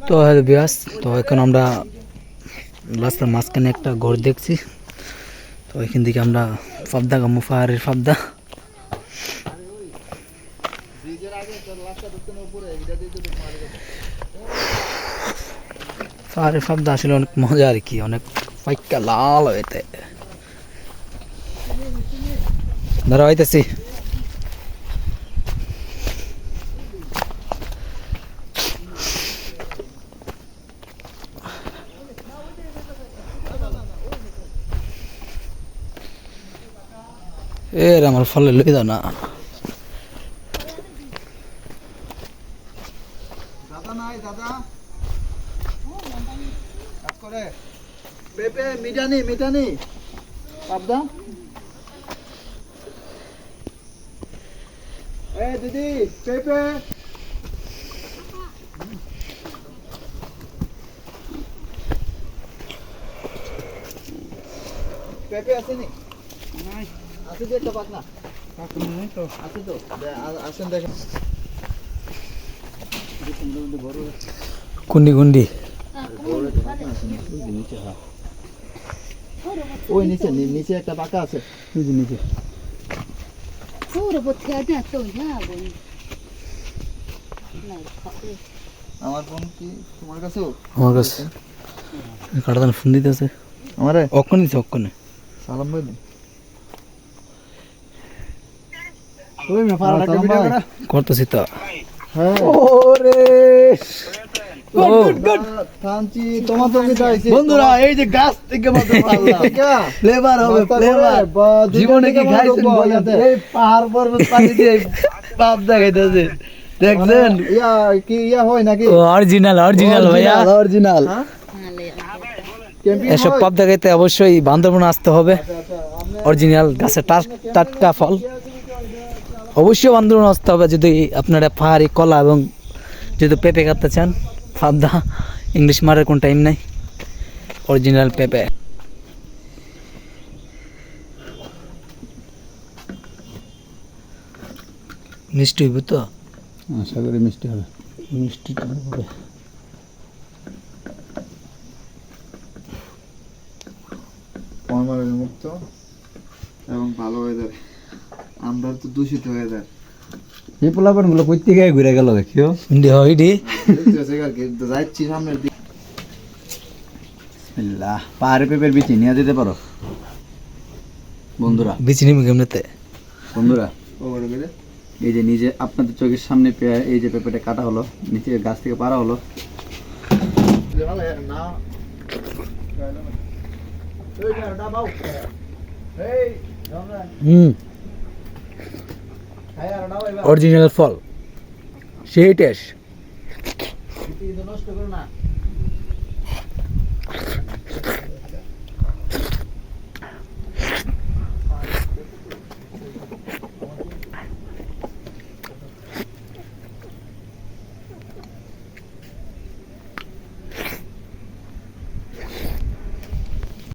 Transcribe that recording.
তো হ্যালো বিয়াস, তো এখন আমরা রাস্তার মাঝখানে একটা ঘর দেখছি। তো এখান থেকে আমরা ফাবদা গামু, পাহাড়ের ফাবদা। পাহাড়ের ফাবদা আসলে অনেক মজা আর কি, অনেক পাইকা লাল হইতে ধরা হইতেছি। এর আমার ফলে লই দাও না। দাদা নাই দাদা কাজ করে পেপে মিটানি পাবদা। এ দিদি পেপে পেপে আসেনি? নাই আছে যে একটা পাকনা নাই তো আছে তো আসেন দেখেন গুন্ডি গুন্ডি ওই নিচে নিচে একটা পাকা আছে ওই যে নিচে। আমার ফোন কি তোমার কাছেও? আমার কাছে কাটাদান ফোন দিতেছে আমারে অক্ষণ দিচ্ছে, অক্ষণে সালাম ভাই করতেছি তো। হ্যাঁ ওরে থানচি তোমার তো কি চাইছি বন্ধুরা, এই যে গাছ থেকে মাত্র পারলাম। ফ্লেভার হবে ফ্লেভার। জীবনে কি খাইছেন বলেন? এই পাহাড় পর্বত পানি দিয়ে পাপ দেখাইতেছে, দেখছেন? ইয়া কি ইয়া হয় নাকি? অরিজিনাল অরিজিনাল ভাইয়া, অরিজিনাল। ক্যাম্পিং এসব পাপ দেখাইতে অবশ্যই বান্দরবন আসতে হবে। অরিজিনাল গাছের টাটকা ফল অবশ্যই বান্দরবন আসতে হবে যদি আপনারা পাহাড়ি কলা এবং যদি পেঁপে কাটতে চান। পাবদা ইংলিশ মারার কোন টাইম নাই, অরিজিনাল পেঁপে। মিষ্টি হইব তো, আশা করি মিষ্টি হবে। মিষ্টি হবে। পরমাণু মুক্ত এবং ভালো ওয়েদার। আমরা তো দূষিত ওয়েদার। এই পোলাপান গুলো কইতে গায়ে ঘুরে গেল দেখিও। ইন্ডি হইডি যাচ্ছি সামনের দিকে। বিসমিল্লাহ, পাহাড়ে পেঁপের বিচি নিয়ে যেতে পারো বন্ধুরা। বিচি নিবি কেমনেতে? বন্ধুরা ওভার করে এই যে নিজে আপনাদের চোখের সামনে এই যে পেঁপেটা কাটা হলো, নিচে গাছ থেকে পাড়া হলো। না অরিজিনাল ফল সেই টেস্ট। নষ্ট করো না।